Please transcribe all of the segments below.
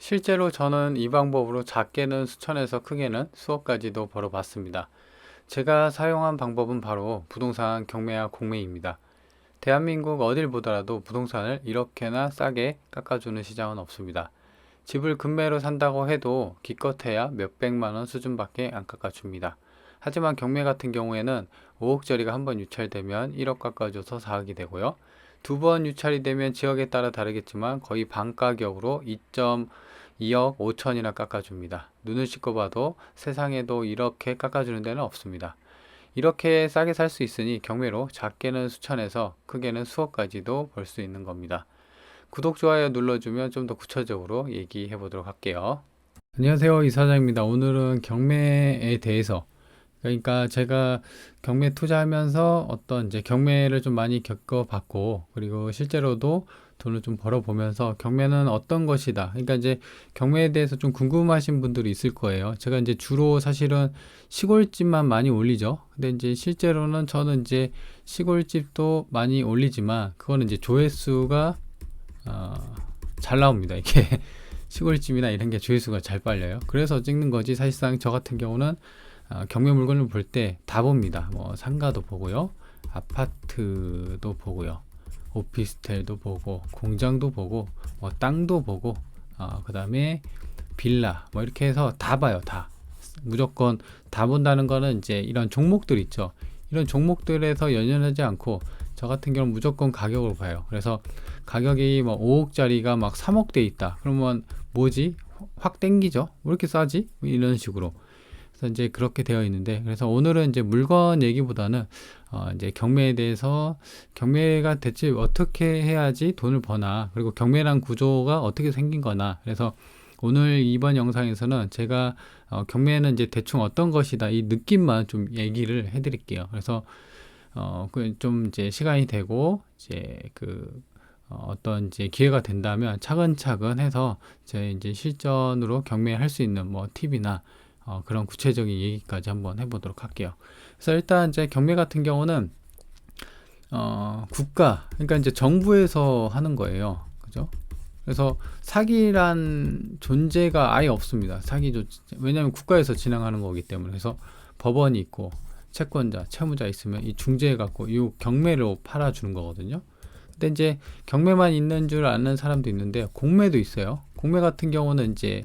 실제로 저는 이 방법으로 작게는 수천에서 크게는 수억까지도 벌어봤습니다. 제가 사용한 방법은 바로 부동산 경매와 공매입니다. 대한민국 어딜 보더라도 부동산을 이렇게나 싸게 깎아주는 시장은 없습니다. 집을 금매로 산다고 해도 기껏해야 몇백만 원 수준밖에 안 깎아줍니다. 하지만 경매 같은 경우에는 5억짜리가 한 번 유찰되면 1억 깎아줘서 4억이 되고요. 두 번 유찰이 되면 지역에 따라 다르겠지만 거의 반 가격으로 2.2억 5천이나 깎아줍니다. 눈을 씻고 봐도 세상에도 이렇게 깎아주는 데는 없습니다. 이렇게 싸게 살 수 있으니 경매로 작게는 수천에서 크게는 수억까지도 벌 수 있는 겁니다. 구독, 좋아요 눌러주면 좀 더 구체적으로 얘기해 보도록 할게요. 안녕하세요, 이사장입니다. 오늘은 경매에 대해서, 그러니까 제가 경매 투자하면서 어떤 이제 경매를 좀 많이 겪어봤고, 그리고 실제로도 돈을 좀 벌어보면서 경매는 어떤 것이다. 그러니까 이제 경매에 대해서 좀 궁금하신 분들이 있을 거예요. 제가 이제 주로 사실은 시골집만 많이 올리죠. 근데 이제 실제로는 저는 이제 시골집도 많이 올리지만 그거는 이제 조회수가 잘 나옵니다. 이게 시골집이나 이런 게 조회수가 잘 빨려요. 그래서 찍는 거지. 사실상 저 같은 경우는 경매 물건을 볼 때 다 봅니다. 뭐 상가도 보고요, 아파트도 보고요, 오피스텔도 보고, 공장도 보고, 뭐 땅도 보고, 그 다음에 빌라, 뭐 이렇게 해서 다 봐요. 다. 무조건 다 본다는 거는 이제 이런 종목들 있죠. 이런 종목들에서 연연하지 않고 저 같은 경우는 무조건 가격으로 봐요. 그래서 가격이 뭐 5억짜리가 막 3억대 있다. 그러면 뭐지? 확 땡기죠? 왜 이렇게 싸지? 이런 식으로. 그래서 이제 그렇게 되어 있는데, 그래서 오늘은 이제 물건 얘기보다는 이제 경매에 대해서, 경매가 대체 어떻게 해야지 돈을 버나, 그리고 경매란 구조가 어떻게 생긴 거나. 그래서 오늘 이번 영상에서는 제가 경매는 이제 대충 어떤 것이다, 이 느낌만 좀 얘기를 해드릴게요. 그래서 좀 이제 시간이 되고 이제 어떤 이제 기회가 된다면 차근차근 해서 제 이제 실전으로 경매할 수 있는 뭐 팁이나 그런 구체적인 얘기까지 한번 해보도록 할게요. 그래서 일단 이제 경매 같은 경우는 국가, 그러니까 이제 정부에서 하는 거예요. 그죠? 그래서 사기란 존재가 아예 없습니다. 왜냐하면 국가에서 진행하는 거기 때문에. 그래서 법원이 있고 채권자, 채무자 있으면 이 중재해 갖고 이 경매로 팔아주는 거거든요. 근데 이제 경매만 있는 줄 아는 사람도 있는데 공매도 있어요. 공매 같은 경우는 이제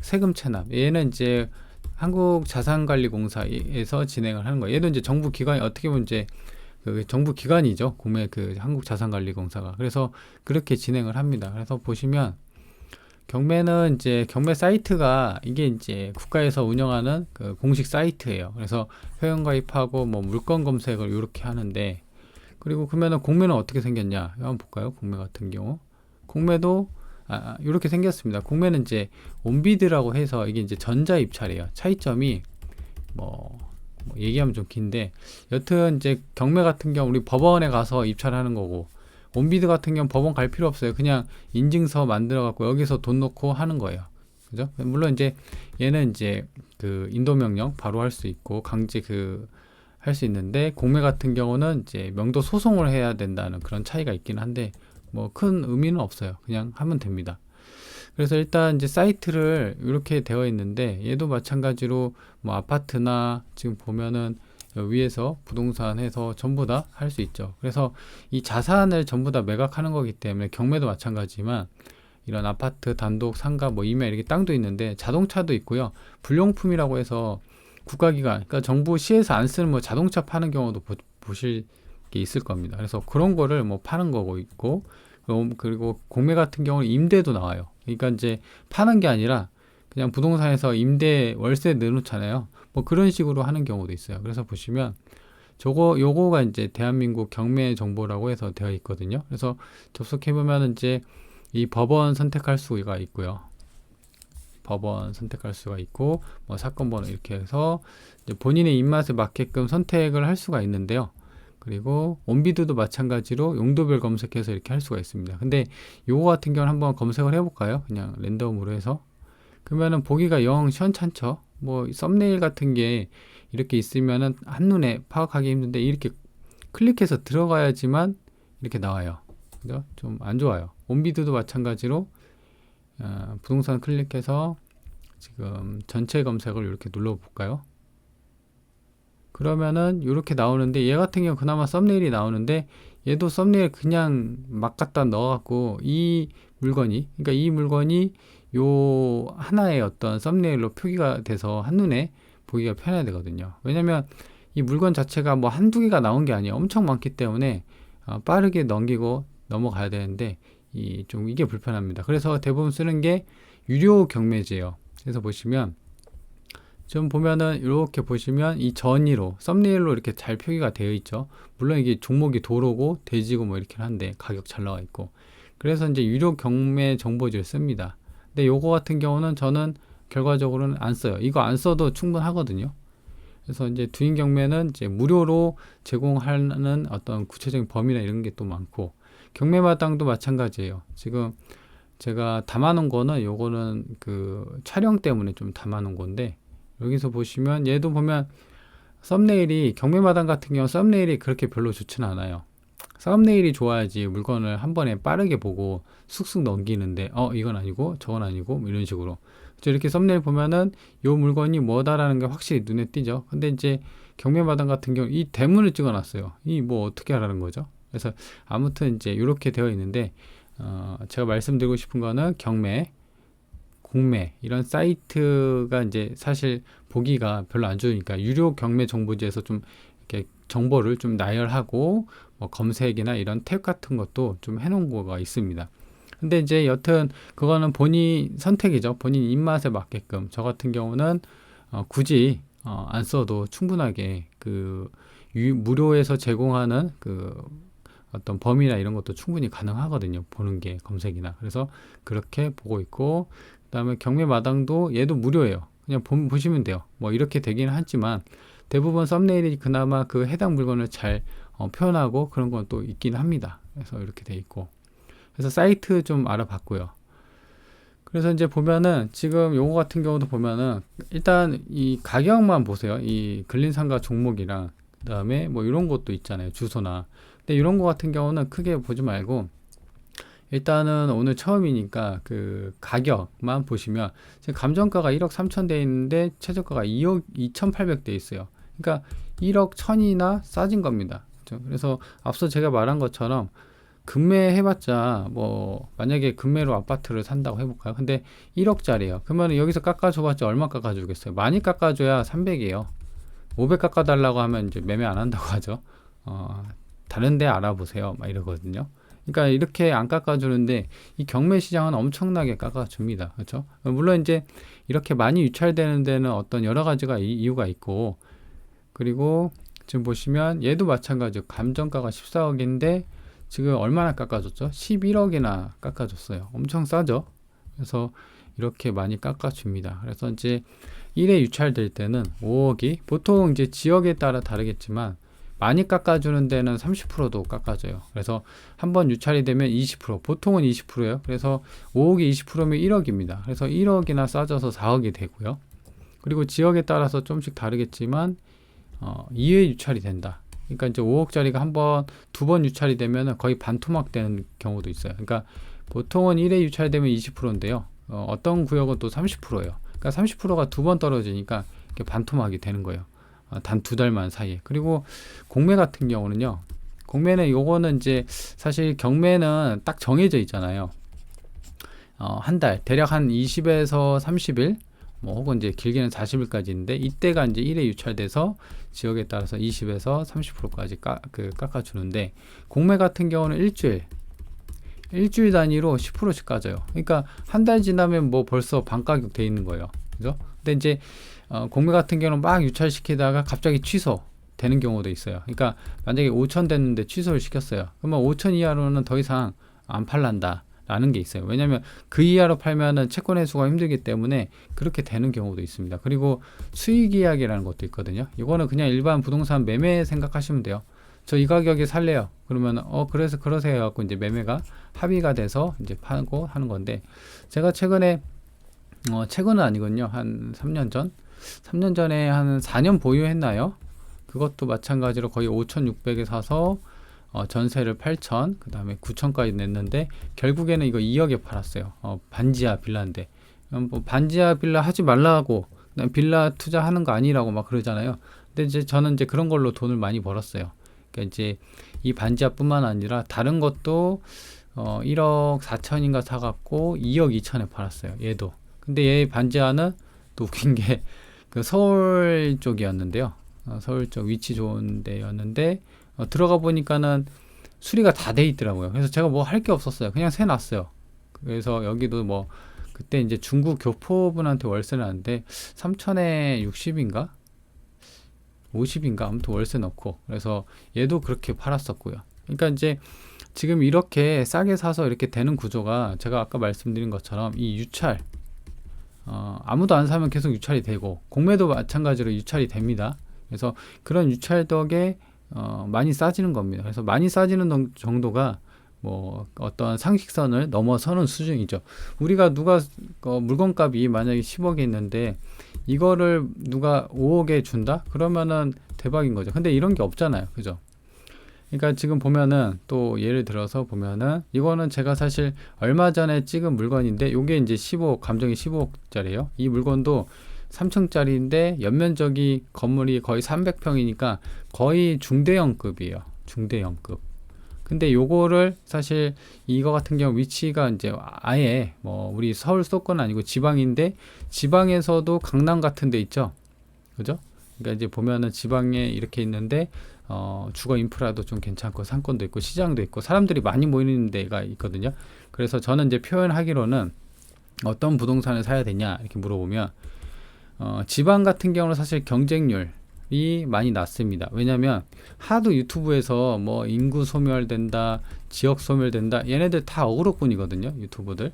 세금 체납. 얘는 이제 한국자산관리공사에서 진행을 하는 거예요. 얘도 이제 정부 기관이, 어떻게 보면 이제 그 정부 기관이죠. 공매, 한국자산관리공사가. 그래서 그렇게 진행을 합니다. 그래서 보시면 경매는 이제 경매 사이트가, 이게 이제 국가에서 운영하는 그 공식 사이트예요. 그래서 회원가입하고 뭐 물건 검색을 이렇게 하는데, 그리고 그러면은 공매는 어떻게 생겼냐? 한번 볼까요? 공매 같은 경우. 공매도 이렇게 생겼습니다. 공매는 이제 온비드라고 해서 이게 이제 전자 입찰이에요. 차이점이 뭐 얘기하면 좀 긴데, 여튼 이제 경매 같은 경우 우리 법원에 가서 입찰하는 거고, 온비드 같은 경우 법원 갈 필요 없어요. 그냥 인증서 만들어 갖고 여기서 돈 넣고 하는 거예요. 그죠? 물론 이제 얘는 이제 그 인도 명령 바로 할 수 있고 강제 할 수 있는데, 공매 같은 경우는 이제 명도 소송을 해야 된다는 그런 차이가 있긴 한데 뭐 큰 의미는 없어요. 그냥 하면 됩니다. 그래서 일단 이제 사이트를 이렇게 되어 있는데, 얘도 마찬가지로 뭐 아파트나 지금 보면은 위에서 부동산 해서 전부 다 할 수 있죠. 그래서 이 자산을 전부 다 매각하는 거기 때문에 경매도 마찬가지지만 이런 아파트, 단독, 상가, 뭐 임야, 이렇게 땅도 있는데 자동차도 있고요. 불용품이라고 해서 국가기관, 그러니까 정부 시에서 안 쓰는 뭐 자동차 파는 경우도 보실 게 있을 겁니다. 그래서 그런 거를 뭐 파는 거고 있고, 그리고 공매 같은 경우는 임대도 나와요. 그러니까 이제 파는 게 아니라 그냥 부동산에서 임대, 월세 내놓잖아요. 뭐 그런 식으로 하는 경우도 있어요. 그래서 보시면 요거가 이제 대한민국 경매 정보라고 해서 되어 있거든요. 그래서 접속해 보면 이제 이 법원 선택할 수가 있고요. 법원 선택할 수가 있고, 뭐 사건 번호 이렇게 해서 이제 본인의 입맛에 맞게끔 선택을 할 수가 있는데요. 그리고 온비드도 마찬가지로 용도별 검색해서 이렇게 할 수가 있습니다. 근데 요거 같은 경우는 한번 검색을 해볼까요? 그냥 랜덤으로 해서. 그러면은 보기가 영 시원찮죠. 뭐 썸네일 같은 게 이렇게 있으면은 한눈에 파악하기 힘든데, 이렇게 클릭해서 들어가야지만 이렇게 나와요. 그죠? 좀 안 좋아요. 온비드도 마찬가지로 부동산 클릭해서 지금 전체 검색을 이렇게 눌러볼까요? 그러면은 이렇게 나오는데, 얘 같은 경우 그나마 썸네일이 나오는데, 얘도 썸네일 그냥 막 갖다 넣어갖고 그러니까 이 물건이 요 하나의 어떤 썸네일로 표기가 돼서 한눈에 보기가 편해야 되거든요. 왜냐면 이 물건 자체가 뭐 한두 개가 나온 게 아니에요. 엄청 많기 때문에 빠르게 넘기고 넘어가야 되는데 좀 이게 불편합니다. 그래서 대부분 쓰는 게 유료 경매지예요. 그래서 보시면 좀 보면은 이렇게 보시면 이 전이로 썸네일로 이렇게 잘 표기가 되어 있죠. 물론 이게 종목이 도로고 돼지고 뭐 이렇게 한데 가격 잘 나와 있고, 그래서 이제 유료 경매 정보지를 씁니다. 근데 요거 같은 경우는 저는 결과적으로는 안 써요. 이거 안 써도 충분하거든요. 그래서 이제 두인 경매는 이제 무료로 제공하는 어떤 구체적인 범위나 이런 게 또 많고, 경매마당도 마찬가지예요. 지금 제가 담아놓은 거는 요거는 그 촬영 때문에 좀 담아놓은 건데, 여기서 보시면 얘도 보면 썸네일이, 경매마당 같은 경우 썸네일이 그렇게 별로 좋지는 않아요. 썸네일이 좋아야지 물건을 한 번에 빠르게 보고 쑥쑥 넘기는데, 이건 아니고 저건 아니고 뭐 이런 식으로 이렇게 썸네일 보면은 요 물건이 뭐다라는 게 확실히 눈에 띄죠. 근데 이제 경매마당 같은 경우 이 대문을 찍어 놨어요. 이 뭐 어떻게 하라는 거죠? 그래서 아무튼 이제 이렇게 되어 있는데, 제가 말씀드리고 싶은 거는 경매, 공매 이런 사이트가 이제 사실 보기가 별로 안 좋으니까 유료 경매 정보지에서 좀 이렇게 정보를 좀 나열하고 뭐 검색이나 이런 탭 같은 것도 좀 해놓은 거가 있습니다. 근데 이제 여튼 그거는 본인 선택이죠. 본인 입맛에 맞게끔. 저 같은 경우는 굳이 안 써도 충분하게 그 무료에서 제공하는 그 어떤 범위나 이런 것도 충분히 가능하거든요. 보는 게 검색이나. 그래서 그렇게 보고 있고, 그다음에 경매 마당도 얘도 무료예요. 그냥 보시면 돼요. 뭐 이렇게 되기는 하지만 대부분 썸네일이 그나마 그 해당 물건을 잘 표현하고 그런 건 또 있긴 합니다. 그래서 이렇게 돼 있고, 그래서 사이트 좀 알아봤고요. 그래서 이제 보면은 지금 요거 같은 경우도 보면은 일단 이 가격만 보세요. 이 근린상가 종목이랑 그다음에 뭐 이런 것도 있잖아요. 주소나. 근데 이런 거 같은 경우는 크게 보지 말고 일단은 오늘 처음이니까 그 가격만 보시면 지금 감정가가 1억 3천 돼 있는데 최저가가 2억 2,800 돼 있어요. 그러니까 1억 1,000이나 싸진 겁니다. 그렇죠? 그래서 앞서 제가 말한 것처럼 금매 해봤자 뭐 만약에 금매로 아파트를 산다고 해볼까요? 근데 1억짜리예요. 그러면 여기서 깎아줘봤자 얼마 깎아주겠어요? 많이 깎아줘야 300이에요. 500 깎아달라고 하면 이제 매매 안 한다고 하죠. 다른 데 알아보세요. 막 이러거든요. 그러니까 이렇게 안 깎아주는데 이 경매 시장은 엄청나게 깎아줍니다. 그렇죠? 물론 이제 이렇게 많이 유찰되는 데는 어떤 여러 가지가 이유가 있고, 그리고 지금 보시면 얘도 마찬가지로 감정가가 14억인데 지금 얼마나 깎아줬죠? 11억이나 깎아줬어요. 엄청 싸죠? 그래서 이렇게 많이 깎아줍니다. 그래서 이제 1회 유찰될 때는 5억이 보통 이제 지역에 따라 다르겠지만 많이 깎아주는 데는 30%도 깎아줘요. 그래서 한번 유찰이 되면 20%, 보통은 20%예요. 그래서 5억이 20%면 1억입니다. 그래서 1억이나 싸져서 4억이 되고요. 그리고 지역에 따라서 좀씩 다르겠지만 2회 유찰이 된다. 그러니까 이제 5억짜리가 두 번 유찰이 되면 거의 반토막 되는 경우도 있어요. 그러니까 보통은 1회 유찰되면 20%인데요. 어떤 구역은 또 30%예요. 그러니까 30%가 두 번 떨어지니까 이렇게 반토막이 되는 거예요. 단 2달만 사이에. 그리고 공매 같은 경우는요. 공매는 요거는 이제 사실 경매는 딱 정해져 있잖아요. 한 달, 대략 한 20에서 30일, 뭐 혹은 이제 길게는 40일까지 있는데 이때가 이제 1회 유찰돼서 지역에 따라서 20에서 30%까지 깎아주는데, 공매 같은 경우는 일주일 단위로 10%씩 까져요. 그러니까 한 달 지나면 뭐 벌써 반가격 돼 있는 거예요. 그죠? 근데 이제 공매 같은 경우는 막 유찰시키다가 갑자기 취소되는 경우도 있어요. 그러니까 만약에 5천 됐는데 취소를 시켰어요. 그러면 5천 이하로는 더 이상 안 팔란다 라는 게 있어요. 왜냐하면 그 이하로 팔면은 채권 회수가 힘들기 때문에 그렇게 되는 경우도 있습니다. 그리고 수익 이야기라는 것도 있거든요. 이거는 그냥 일반 부동산 매매 생각하시면 돼요. 저 이 가격에 살래요. 그러면 그래서 그러세요 해갖고 이제 매매가 합의가 돼서 이제 팔고 하는 건데, 제가 최근에 최근은 아니군요. 한 3년 전에 한 4년 보유했나요? 그것도 마찬가지로 거의 5,600에 사서 전세를 8천, 그 다음에 9천까지 냈는데 결국에는 이거 2억에 팔았어요. 반지하 빌라인데 뭐 반지하 빌라 하지 말라고, 그냥 빌라 투자하는 거 아니라고 막 그러잖아요. 근데 이제 저는 이제 그런 걸로 돈을 많이 벌었어요. 그러니까 이제 이 반지하뿐만 아니라 다른 것도 1억 4천인가 사갖고 2억 2천에 팔았어요. 얘도. 근데 얘 반지하는 또 웃긴 게 그 서울 쪽이었는데요. 서울 쪽 위치 좋은 데였는데 들어가 보니까는 수리가 다 돼 있더라고요. 그래서 제가 뭐 할 게 없었어요. 그냥 세 놨어요. 그래서 여기도 뭐 그때 이제 중국 교포분한테 월세를 놨는데 3천에 60인가 50인가 아무튼 월세 넣고, 그래서 얘도 그렇게 팔았었고요. 그러니까 이제 지금 이렇게 싸게 사서 이렇게 되는 구조가 제가 아까 말씀드린 것처럼 이 유찰, 아무도 안 사면 계속 유찰이 되고, 공매도 마찬가지로 유찰이 됩니다. 그래서 그런 유찰 덕에 많이 싸지는 겁니다. 그래서 많이 싸지는 정도가 뭐 어떤 상식선을 넘어서는 수준이죠. 우리가 누가 물건값이 만약에 10억에 있는데 이거를 누가 5억에 준다? 그러면은 대박인 거죠. 근데 이런 게 없잖아요. 그죠? 그러니까 지금 보면은 또 예를 들어서 보면은 이거는 제가 사실 얼마 전에 찍은 물건인데 요게 이제 15억, 감정이 15억짜리예요. 이 물건도 3층짜리인데 연면적이 건물이 거의 300평이니까 거의 중대형급이에요. 중대형급. 근데 요거를 사실 이거 같은 경우 위치가 이제 아예 뭐 우리 서울 수도권 아니고 지방인데 지방에서도 강남 같은 데 있죠. 그죠? 그러니까 이제 보면은 지방에 이렇게 있는데 주거 인프라도 좀 괜찮고 상권도 있고 시장도 있고 사람들이 많이 모이는 데가 있거든요. 그래서 저는 이제 표현하기로는 어떤 부동산을 사야 되냐 이렇게 물어보면 지방 같은 경우는 사실 경쟁률이 많이 낮습니다. 왜냐면 하도 유튜브에서 뭐 인구 소멸된다, 지역 소멸된다, 얘네들 다 어그로꾼이거든요, 유튜버들.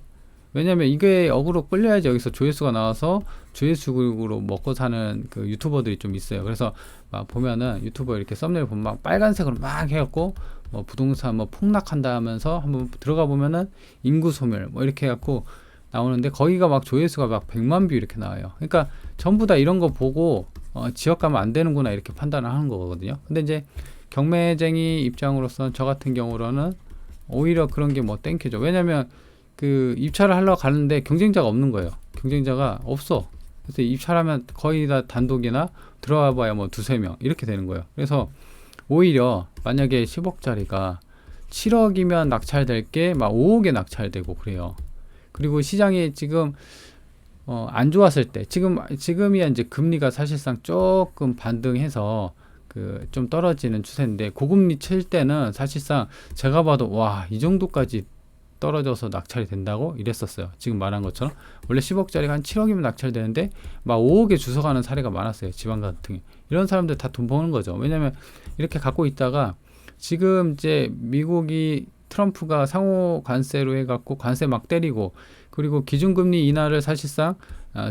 왜냐면 이게 어그로 끌려야지 여기서 조회수가 나와서 조회수로 먹고 사는 그 유튜버들이 좀 있어요. 그래서 막 보면은 유튜버 이렇게 썸네일 보면 막 빨간색으로 막 해갖고 뭐 부동산 뭐 폭락한다 하면서 한번 들어가 보면은 인구 소멸 뭐 이렇게 해갖고 나오는데 거기가 막 조회수가 막 100만 뷰 이렇게 나와요. 그러니까 전부 다 이런 거 보고 지역 가면 안 되는구나 이렇게 판단을 하는 거거든요. 근데 이제 경매쟁이 입장으로서는 저 같은 경우로는 오히려 그런 게 뭐 땡큐죠. 왜냐면 그 입찰을 하려고 가는데 경쟁자가 없는 거예요. 경쟁자가 없어. 그래서 입찰하면 거의 다 단독이나 들어와 봐야 뭐 두세 명 이렇게 되는 거예요. 그래서 오히려 만약에 10억짜리가 7억이면 낙찰될 게 막 5억에 낙찰되고 그래요. 그리고 시장이 지금 안 좋았을 때 지금이야 이제 금리가 사실상 조금 반등해서 그 좀 떨어지는 추세인데 고금리 칠 때는 사실상 제가 봐도 와, 이 정도까지 떨어져서 낙찰이 된다고 이랬었어요. 지금 말한 것처럼 원래 10억짜리가 한 7억이면 낙찰되는데 막 5억에 주워가는 사례가 많았어요. 지방 같은 이런 사람들 다 돈 버는 거죠. 왜냐면 이렇게 갖고 있다가 지금 이제 미국이 트럼프가 상호 관세로 해갖고 관세 막 때리고, 그리고 기준금리 인하를 사실상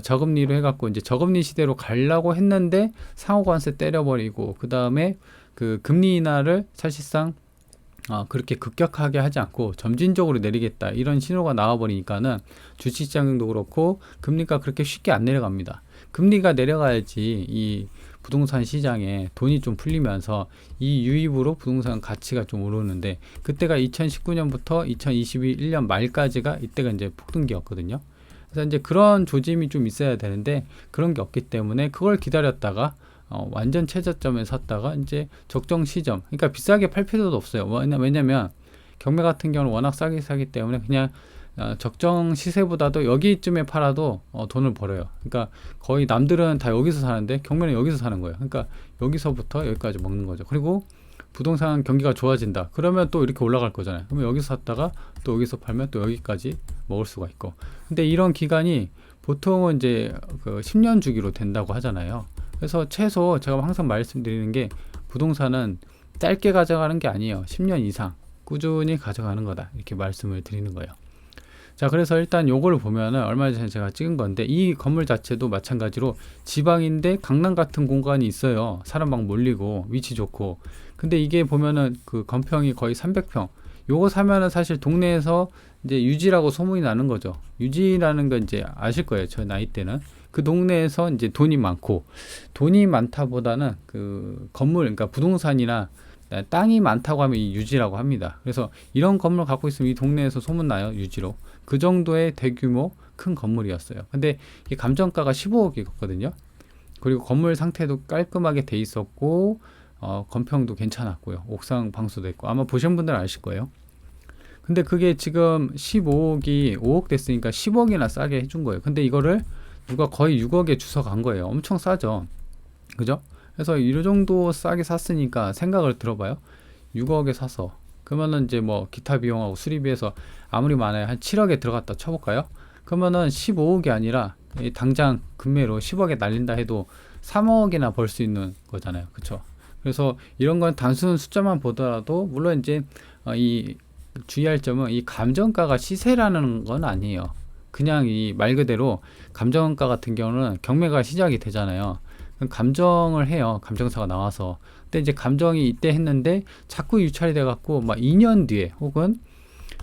저금리로 해갖고 이제 저금리 시대로 가려고 했는데 상호 관세 때려버리고, 그 다음에 그 금리 인하를 사실상 그렇게 급격하게 하지 않고 점진적으로 내리겠다 이런 신호가 나와버리니까는 주식시장도 그렇고 금리가 그렇게 쉽게 안 내려갑니다. 금리가 내려가야지 이 부동산 시장에 돈이 좀 풀리면서 이 유입으로 부동산 가치가 좀 오르는데, 그때가 2019년부터 2021년 말까지가 이때가 이제 폭등기였거든요. 그래서 이제 그런 조짐이 좀 있어야 되는데 그런 게 없기 때문에 그걸 기다렸다가 완전 최저점에 섰다가 이제 적정 시점, 그러니까 비싸게 팔 필요도 없어요. 왜냐면 경매 같은 경우는 워낙 싸게 사기 때문에 그냥 적정 시세보다도 여기쯤에 팔아도 돈을 벌어요. 그러니까 거의 남들은 다 여기서 사는데 경매는 여기서 사는 거예요. 그러니까 여기서부터 여기까지 먹는 거죠. 그리고 부동산 경기가 좋아진다 그러면 또 이렇게 올라갈 거잖아요. 그러면 여기서 샀다가 또 여기서 팔면 또 여기까지 먹을 수가 있고, 근데 이런 기간이 보통은 이제 그 10년 주기로 된다고 하잖아요. 그래서 최소 제가 항상 말씀드리는 게 부동산은 짧게 가져가는 게 아니에요. 10년 이상 꾸준히 가져가는 거다 이렇게 말씀을 드리는 거예요. 자, 그래서 일단 요거를 보면은 얼마 전에 제가 찍은 건데 이 건물 자체도 마찬가지로 지방인데 강남 같은 공간이 있어요. 사람 막 몰리고 위치 좋고. 근데 이게 보면은 그 건평이 거의 300평. 요거 사면은 사실 동네에서 이제 유지라고 소문이 나는 거죠. 유지라는 건 이제 아실 거예요. 저 나이 때는. 그 동네에서 이제 돈이 많고, 돈이 많다보다는 그 건물, 그러니까 부동산이나 땅이 많다고 하면 이 유지라고 합니다. 그래서 이런 건물 갖고 있으면 이 동네에서 소문나요, 유지로. 그 정도의 대규모 큰 건물이었어요. 근데 이 감정가가 15억이었거든요. 그리고 건물 상태도 깔끔하게 돼 있었고, 건평도 괜찮았고요. 옥상 방수도 있고, 아마 보신 분들은 아실 거예요. 근데 그게 지금 15억이 5억 됐으니까 10억이나 싸게 해준 거예요. 근데 이거를 누가 거의 6억에 주워 간 거예요. 엄청 싸죠. 그죠? 그래서 이 정도 싸게 샀으니까 생각을 들어봐요. 6억에 사서 그러면은 이제 뭐 기타 비용하고 수리비해서 아무리 많아야 한 7억에 들어갔다 쳐볼까요? 그러면은 15억이 아니라 당장 금매로 10억에 날린다 해도 3억이나 벌 수 있는 거잖아요. 그쵸? 그래서 이런 건 단순 숫자만 보더라도 물론 이제 이 주의할 점은 이 감정가가 시세라는 건 아니에요. 그냥 이 말 그대로 감정가 같은 경우는 경매가 시작이 되잖아요. 감정을 해요. 감정사가 나와서. 근데 이제 감정이 이때 했는데 자꾸 유찰이 돼 갖고 막 2년 뒤에 혹은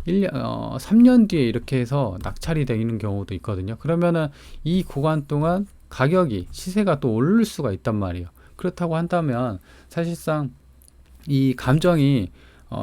3년 뒤에 이렇게 해서 낙찰이 되는 경우도 있거든요. 그러면은 이 구간 동안 가격이 시세가 또 오를 수가 있단 말이에요. 그렇다고 한다면 사실상 이 감정이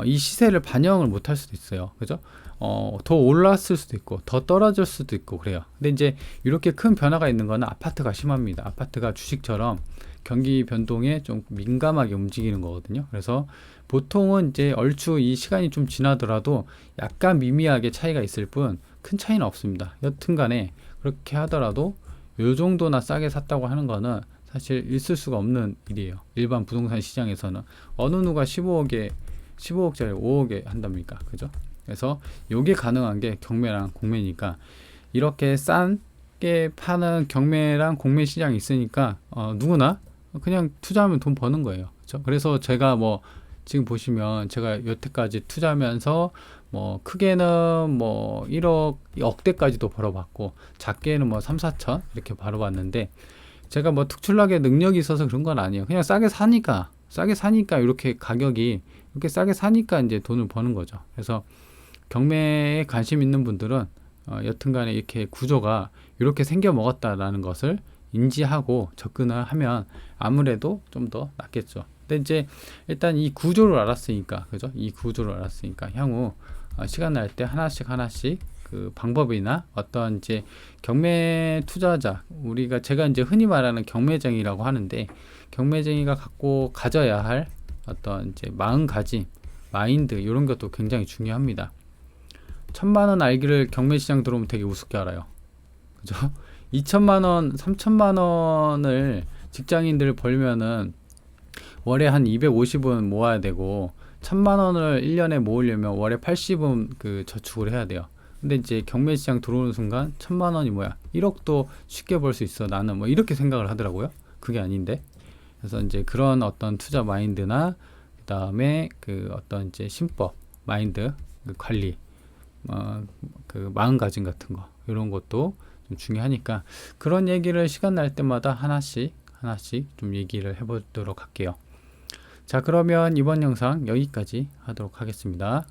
이 시세를 반영을 못 할 수도 있어요. 그죠? 더 올랐을 수도 있고 더 떨어질 수도 있고 그래요. 근데 이제 이렇게 큰 변화가 있는 거는 아파트가 심합니다. 아파트가 주식처럼 경기 변동에 좀 민감하게 움직이는 거거든요. 그래서 보통은 이제 얼추 이 시간이 좀 지나더라도 약간 미미하게 차이가 있을 뿐 큰 차이는 없습니다. 여튼간에 그렇게 하더라도 요 정도나 싸게 샀다고 하는 거는 사실 있을 수가 없는 일이에요. 일반 부동산 시장에서는 어느 누가 15억짜리 5억에 한답니까? 그죠? 그래서 요게 가능한 게 경매랑 공매니까 이렇게 싼게 파는 경매랑 공매 시장이 있으니까 누구나 그냥 투자하면 돈 버는 거예요. 그렇죠? 그래서 제가 뭐 지금 보시면 제가 여태까지 투자하면서 뭐 크게는 뭐 1억 억대까지도 벌어봤고 작게는 뭐 3, 4천 이렇게 벌어봤는데 제가 뭐 특출나게 능력이 있어서 그런 건 아니에요. 그냥 싸게 사니까 이렇게 가격이 이렇게 싸게 사니까 이제 돈을 버는 거죠. 그래서 경매에 관심 있는 분들은 여튼간에 이렇게 구조가 이렇게 생겨 먹었다라는 것을 인지하고 접근을 하면 아무래도 좀 더 낫겠죠. 근데 이제 일단 이 구조를 알았으니까, 그죠? 이 구조를 알았으니까 향후 시간 날 때 하나씩 그 방법이나 어떤 이제 경매 투자자 제가 이제 흔히 말하는 경매쟁이라고 하는데 경매쟁이가 가져야 할 어떤 이제 마음가짐, 마인드 이런 것도 굉장히 중요합니다. 1,000만원 알기를 경매시장 들어오면 되게 우습게 알아요. 그죠? 2천만원, 3천만원을 직장인들 벌면은 월에 한 250은 모아야 되고 1,000만원을 1년에 모으려면 월에 80은 그 저축을 해야 돼요. 근데 이제 경매시장 들어오는 순간 1,000만원이 뭐야? 1억도 쉽게 벌 수 있어. 나는 뭐 이렇게 생각을 하더라고요. 그게 아닌데. 그래서 이제 그런 어떤 투자 마인드나 그 다음에 그 어떤 이제 신법 마인드 그 관리 그 마음가짐 같은 거 이런 것도 좀 중요하니까 그런 얘기를 시간 날 때마다 하나씩 좀 얘기를 해보도록 할게요. 자, 그러면 이번 영상 여기까지 하도록 하겠습니다.